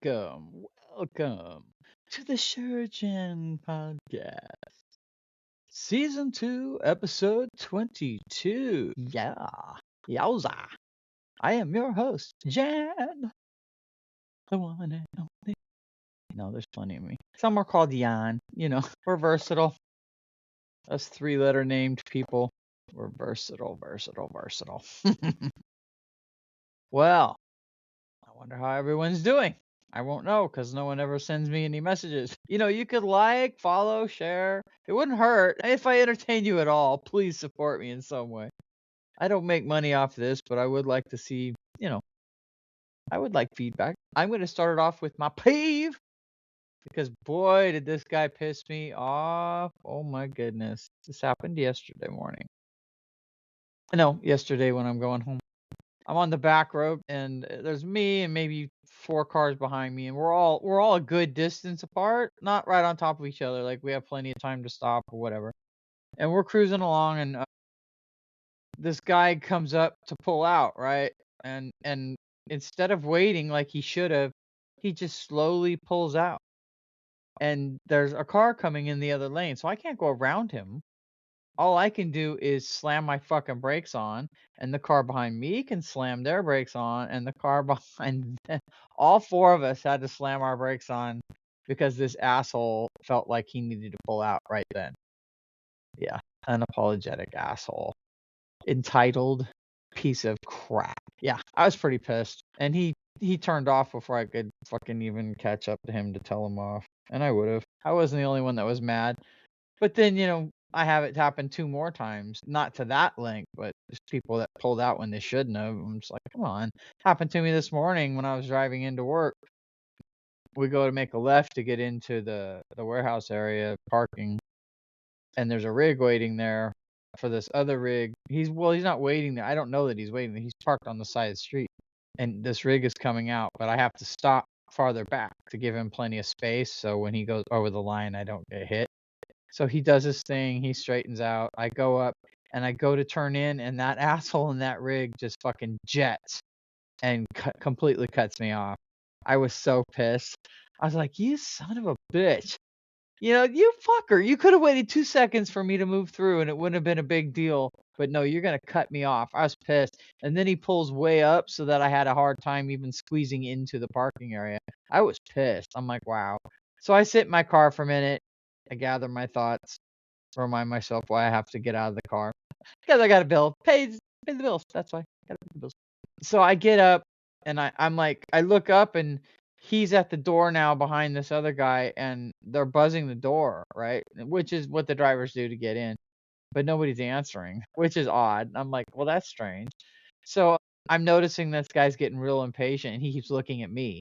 welcome to the Jan Podcast, Season 2, Episode 22. Yowza. I am your host, Jan, the one and only. No, there's plenty of me. Some are called Jan. We're versatile. Us three-letter named people. We're versatile. Well, I wonder how everyone's doing. I won't know because no one ever sends me any messages. You could like, follow, share. It wouldn't hurt. If I entertain you at all, please support me in some way. I don't make money off this, but I would like to see, I would like feedback. I'm going to start it off with my peeve because boy, did this guy piss me off. Oh my goodness. This happened yesterday morning. No, yesterday when I'm going home. I'm on the back road and there's me and maybe 4 cars behind me, and we're all a good distance apart, not right on top of each other. Like we have plenty of time to stop or whatever. And we're cruising along, and this guy comes up to pull out, right? And instead of waiting like he should have, he just slowly pulls out. And there's a car coming in the other lane, so I can't go around him. All I can do is slam my fucking brakes on, and the car behind me can slam their brakes on, and the car behind them, all 4 of us had to slam our brakes on because this asshole felt like he needed to pull out right then. Yeah, unapologetic asshole. Entitled piece of crap. Yeah, I was pretty pissed. And he turned off before I could fucking even catch up to him to tell him off. And I would have. I wasn't the only one that was mad. But then, I have it happen 2 more times, not to that length, but just people that pulled out when they shouldn't have. I'm just like, come on. Happened to me this morning when I was driving into work. We go to make a left to get into the warehouse area parking, and there's a rig waiting there for this other rig. He's not waiting there. I don't know that he's waiting there. He's parked on the side of the street, and this rig is coming out, but I have to stop farther back to give him plenty of space so when he goes over the line, I don't get hit. So he does his thing. He straightens out. I go up and I go to turn in, and that asshole in that rig just fucking jets and completely cuts me off. I was so pissed. I was like, you son of a bitch. You fucker. You could have waited 2 seconds for me to move through and it wouldn't have been a big deal. But no, you're going to cut me off. I was pissed. And then he pulls way up so that I had a hard time even squeezing into the parking area. I was pissed. I'm like, wow. So I sit in my car for a minute. I gather my thoughts, remind myself why I have to get out of the car. Because I got a bill. Pay the bills. That's why. Got to pay the bills. So I get up and I'm like, I look up and he's at the door now behind this other guy, and they're buzzing the door, right? Which is what the drivers do to get in. But nobody's answering, which is odd. I'm like, well, that's strange. So I'm noticing this guy's getting real impatient and he keeps looking at me.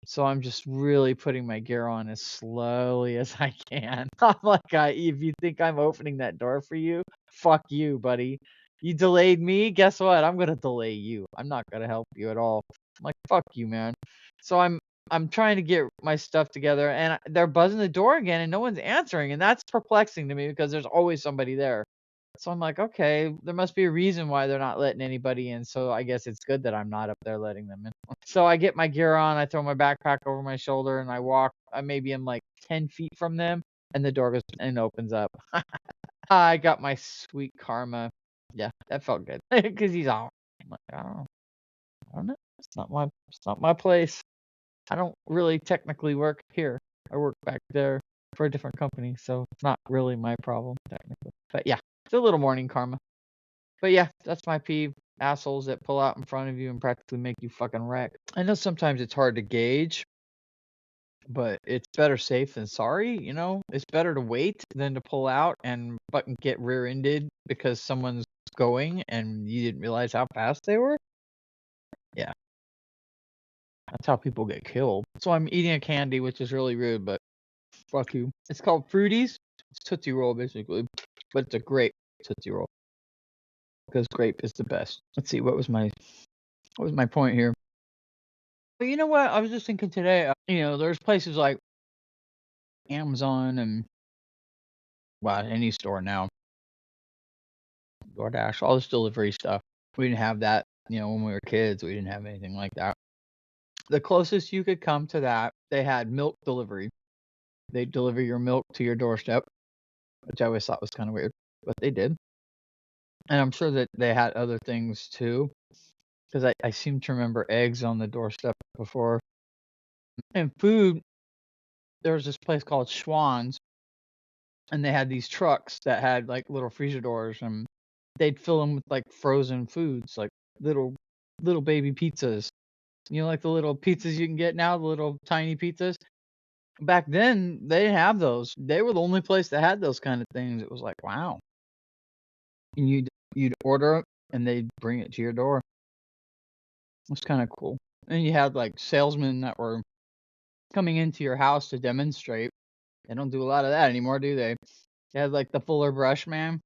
So I'm just really putting my gear on as slowly as I can. I'm like, if you think I'm opening that door for you, fuck you, buddy. You delayed me. Guess what? I'm gonna delay you. I'm not gonna help you at all. I'm like, fuck you, man. So I'm trying to get my stuff together, and they're buzzing the door again, and no one's answering, and that's perplexing to me because there's always somebody there. So I'm like, okay, there must be a reason why they're not letting anybody in. So I guess it's good that I'm not up there letting them in. So I get my gear on, I throw my backpack over my shoulder, and I walk. I maybe am like 10 feet from them, and the door goes and opens up. I got my sweet karma. Yeah, that felt good because he's all. I'm like, I don't know. It's not my place. I don't really technically work here. I work back there for a different company, so it's not really my problem technically. But yeah, it's a little morning karma. But yeah, that's my peeve. Assholes that pull out in front of you and practically make you fucking wreck. I know sometimes it's hard to gauge, but it's better safe than sorry, It's better to wait than to pull out and fucking get rear-ended because someone's going and you didn't realize how fast they were. Yeah. That's how people get killed. So I'm eating a candy, which is really rude, but fuck you. It's called Fruities. It's Tootsie Roll, basically. But it's a grape Tootsie Roll. Because grape is the best. Let's see, what was my point here? But you know what? I was just thinking today, there's places like Amazon and, well, any store now. DoorDash, all this delivery stuff. We didn't have that, when we were kids. We didn't have anything like that. The closest you could come to that, they had milk delivery. They'd deliver your milk to your doorstep, which I always thought was kind of weird, but they did. And I'm sure that they had other things too, because I seem to remember eggs on the doorstep before. And food, there was this place called Schwann's, and they had these trucks that had like little freezer doors, and they'd fill them with like frozen foods, like little baby pizzas. You know, like the little pizzas you can get now, the little tiny pizzas. Back then, they didn't have those. They were the only place that had those kind of things. It was like, wow. And you'd order it, and they'd bring it to your door. It's kind of cool. And you had like salesmen that were coming into your house to demonstrate. They don't do a lot of that anymore, do they? They had like the Fuller Brush man.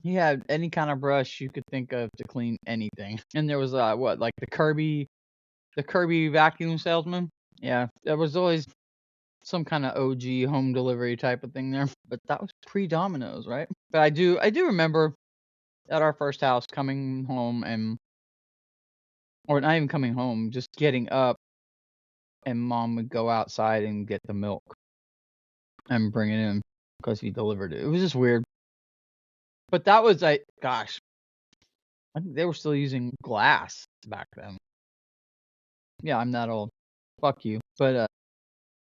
He had any kind of brush you could think of to clean anything. And there was like the Kirby vacuum salesman. Yeah, there was always some kind of OG home delivery type of thing there. But that was pre-Domino's, right? But I do remember at our first house coming home or not even coming home, just getting up, and mom would go outside and get the milk and bring it in because he delivered it. It was just weird. But that was like, gosh, I think they were still using glass back then. Yeah, I'm that old. Fuck you. But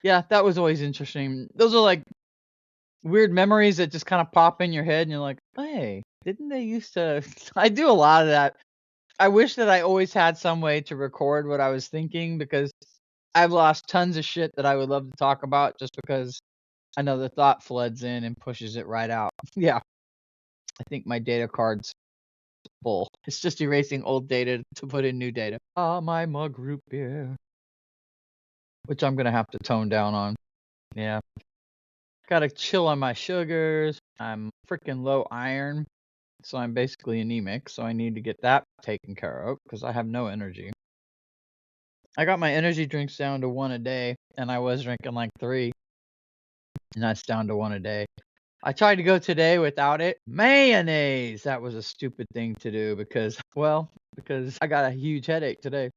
yeah, that was always interesting. Those are like weird memories that just kind of pop in your head, and you're like, hey, didn't they used to? I do a lot of that. I wish that I always had some way to record what I was thinking, because I've lost tons of shit that I would love to talk about just because another thought floods in and pushes it right out. Yeah, I think my data card's full. It's just erasing old data to put in new data. Ah, my mug root beer, which I'm gonna have to tone down on. Yeah, gotta chill on my sugars. I'm freaking low iron, so I'm basically anemic. So I need to get that taken care of because I have no energy. I got my energy drinks down to 1 a day, and I was drinking like 3, and that's down to 1 a day. I tried to go today without it. Mayonnaise! That was a stupid thing to do because I got a huge headache today.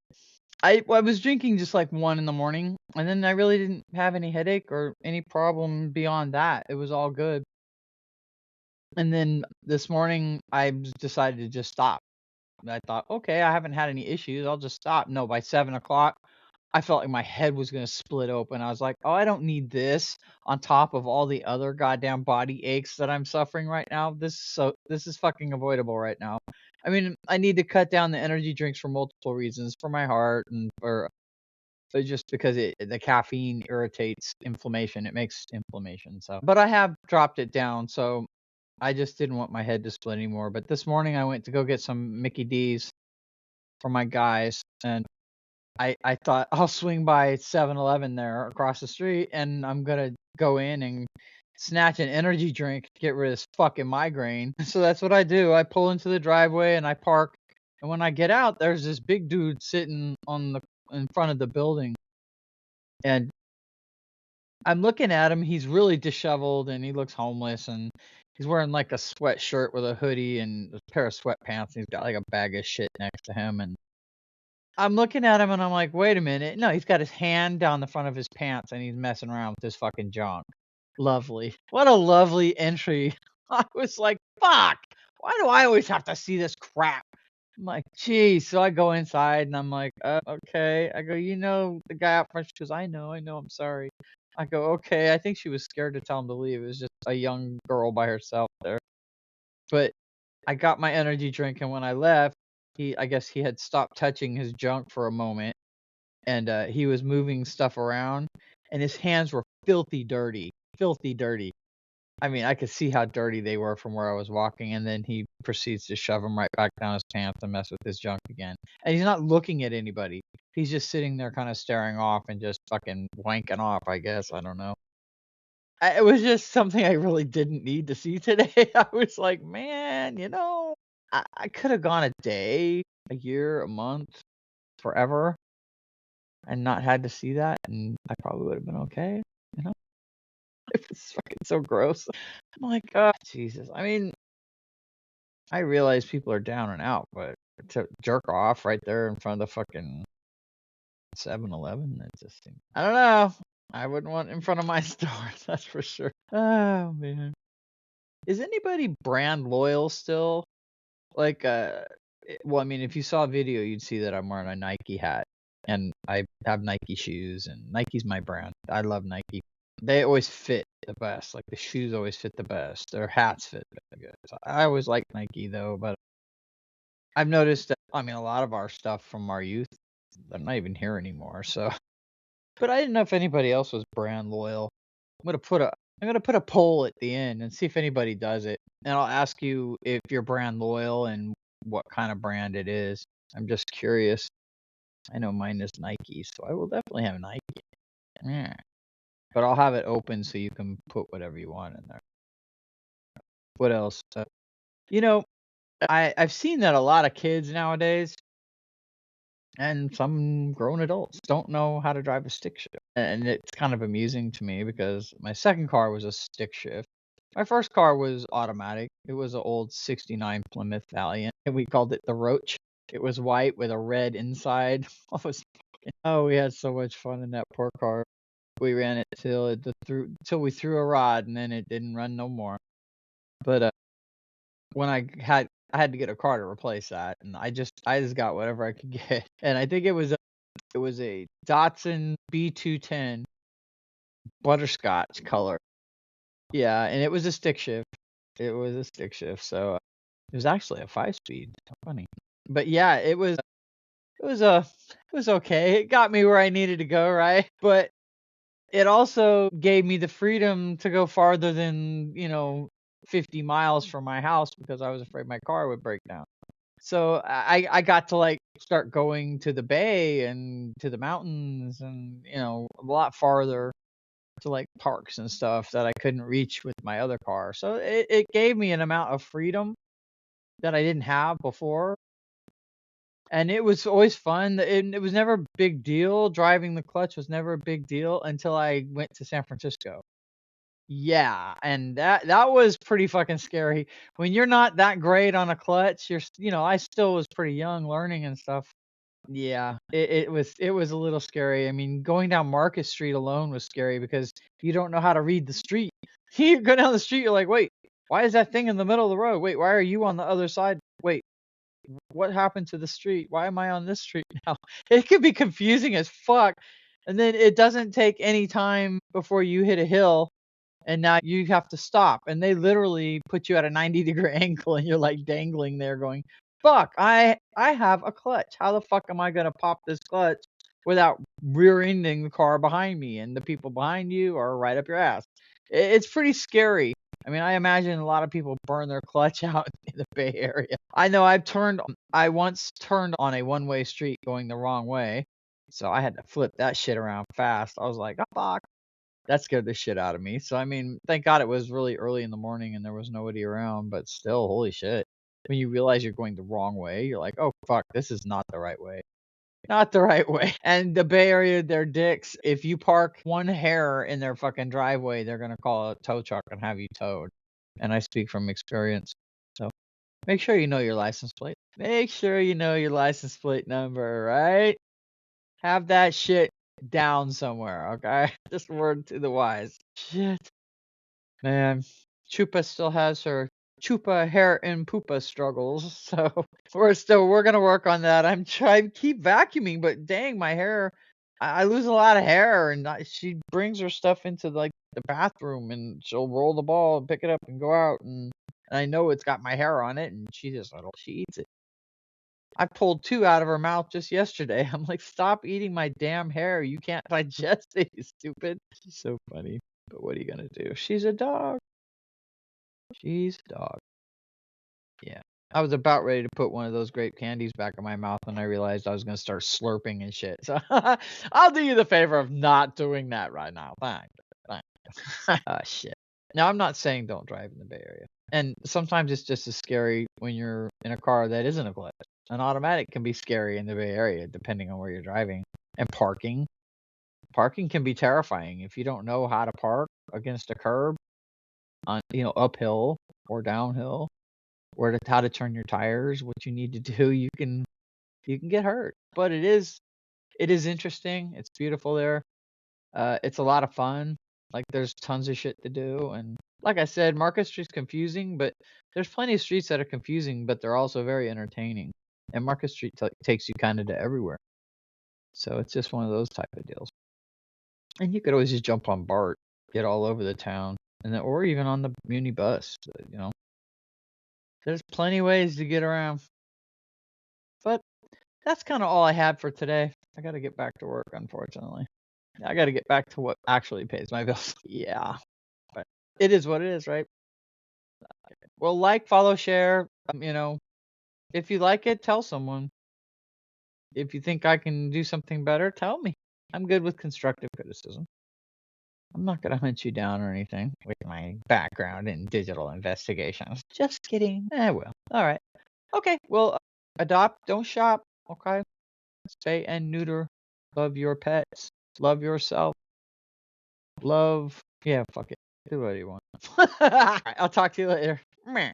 I was drinking just like 1 in the morning, and then I really didn't have any headache or any problem beyond that. It was all good. And then this morning, decided to just stop. And I thought, okay, I haven't had any issues. I'll just stop. No, by 7 o'clock, I felt like my head was gonna split open. I was like, "Oh, I don't need this on top of all the other goddamn body aches that I'm suffering right now. This is fucking avoidable right now." I mean, I need to cut down the energy drinks for multiple reasons, for my heart and for but just because the caffeine irritates inflammation. It makes inflammation. So, but I have dropped it down, so I just didn't want my head to split anymore. But this morning I went to go get some Mickey D's for my guys, and I thought I'll swing by 7-Eleven there across the street, and I'm gonna go in and snatch an energy drink, get rid of this fucking migraine. So that's what I do. I pull into the driveway and I park. And when I get out, there's this big dude sitting in front of the building. And I'm looking at him. He's really disheveled and he looks homeless, and he's wearing like a sweatshirt with a hoodie and a pair of sweatpants. And he's got like a bag of shit next to him. And I'm looking at him and I'm like, wait a minute. No, he's got his hand down the front of his pants and he's messing around with his fucking junk. Lovely. What a lovely entry. I was like, fuck. Why do I always have to see this crap? I'm like, geez. So I go inside and I'm like, okay. I go, the guy out front. She goes, I know, I'm sorry. I go, okay. I think she was scared to tell him to leave. It was just a young girl by herself there. But I got my energy drink, and when I left, I guess he had stopped touching his junk for a moment, and he was moving stuff around, and his hands were filthy dirty, filthy dirty. I mean, I could see how dirty they were from where I was walking, and then he proceeds to shove them right back down his pants and mess with his junk again. And he's not looking at anybody. He's just sitting there kind of staring off and just fucking wanking off, I guess. I don't know. It was just something I really didn't need to see today. I was like, man, I could have gone a day, a year, a month, forever, and not had to see that, and I probably would have been okay. You know, it was fucking so gross. I'm like, oh, Jesus. I mean, I realize people are down and out, but to jerk off right there in front of the fucking 7-Eleven. It just seems, I don't know. I wouldn't want it in front of my store, that's for sure. Oh man. Is anybody brand loyal still? Like, well, I mean, if you saw a video, you'd see that I'm wearing a Nike hat, and I have Nike shoes, and Nike's my brand. I love Nike. They always fit the best. Like the shoes always fit the best. Their hats fit very good. So I always like Nike though, but I've noticed that, I mean, a lot of our stuff from our youth, they're not even here anymore. So, but I didn't know if anybody else was brand loyal. I'm gonna put a poll at the end and see if anybody does it. And I'll ask you if you're brand loyal and what kind of brand it is. I'm just curious. I know mine is Nike, so I will definitely have Nike. Yeah. But I'll have it open so you can put whatever you want in there. What else? You know, I've seen that a lot of kids nowadays and some grown adults don't know how to drive a stick shift. And it's kind of amusing to me because my second car was a stick shift. My first car was automatic. It was an old 69 Plymouth Valiant, and we called it the Roach. It was white with a red inside. Oh, we had so much fun in that poor car. We ran it till we threw a rod, and then it didn't run no more. But when I had to get a car to replace that, and I just got whatever I could get, and I think it was a Datsun B210 butterscotch color. Yeah, and it was a stick shift. It was a stick shift, so it was actually a 5-speed. Funny, but yeah, it was okay. It got me where I needed to go, right? But it also gave me the freedom to go farther than 50 miles from my house because I was afraid my car would break down. So I got to like start going to the bay and to the mountains and a lot farther to like parks and stuff that I couldn't reach with my other car. So it gave me an amount of freedom that I didn't have before. And it was always fun. It was never a big deal. Driving the clutch was never a big deal until I went to San Francisco. Yeah, and that was pretty fucking scary. When you're not that great on a clutch, I still was pretty young learning and stuff. Yeah, it was a little scary. I mean, going down Market Street alone was scary because you don't know how to read the street. You go down the street, you're like, wait, why is that thing in the middle of the road? Wait, why are you on the other side? Wait, what happened to the street? Why am I on this street now? It could be confusing as fuck. And then it doesn't take any time before you hit a hill and now you have to stop. And they literally put you at a 90-degree angle and you're like dangling there going, fuck, I have a clutch. How the fuck am I gonna pop this clutch without rear-ending the car behind me and the people behind you are right up your ass? It's pretty scary. I mean, I imagine a lot of people burn their clutch out in the Bay Area. I know I once turned on a one-way street going the wrong way. So I had to flip that shit around fast. I was like, oh, fuck. That scared the shit out of me. So, I mean, thank God it was really early in the morning and there was nobody around, but still, holy shit. When you realize you're going the wrong way, you're like, oh, fuck, this is not the right way. Not the right way. And the Bay Area, they're dicks. If you park one hair in their fucking driveway, they're going to call a tow truck and have you towed. And I speak from experience. So make sure you know your license plate. Make sure you know your license plate number, right? Have that shit down somewhere, okay? Just word to the wise. Shit. Man, Chupa still has her Chupa hair and poopa struggles, so we're gonna work on that. I'm trying keep vacuuming, but dang, my hair, I lose a lot of hair, and she brings her stuff into like the bathroom, and she'll roll the ball and pick it up and go out, and I know it's got my hair on it, and she eats it. I pulled 2 out of her mouth just yesterday. I'm like, stop eating my damn hair. You can't digest it, you stupid. She's so funny. But what are you gonna do? She's a dog. She's a dog. Yeah. I was about ready to put one of those grape candies back in my mouth when I realized I was gonna start slurping and shit. So I'll do you the favor of not doing that right now. Thanks. Thanks. Ah, shit. Now I'm not saying don't drive in the Bay Area. And sometimes it's just as scary when you're in a car that isn't a clutch. An automatic can be scary in the Bay Area depending on where you're driving. And parking. Parking can be terrifying if you don't know how to park against a curb on uphill or downhill, or how to turn your tires, what you need to do, you can get hurt. But It is interesting. It's beautiful there. It's a lot of fun. Like there's tons of shit to do, and like I said, Market Street's confusing, but there's plenty of streets that are confusing, but they're also very entertaining. And Market Street takes you kind of to everywhere. So it's just one of those type of deals. And you could always just jump on BART, get all over the town, and then, or even on the Muni bus. You know, there's plenty of ways to get around. But that's kind of all I had for today. I got to get back to work, unfortunately. I got to get back to what actually pays my bills. Yeah, but it is what it is, right? Well, like, follow, share. You know, if you like it, tell someone. If you think I can do something better, tell me. I'm good with constructive criticism. I'm not going to hunt you down or anything with my background in digital investigations. Just kidding. Well. All right. Okay. Well, adopt, don't shop. Okay. Spay and neuter. Love your pets. Love yourself. Love. Yeah, fuck it. Do what you want. All right, I'll talk to you later. Meh.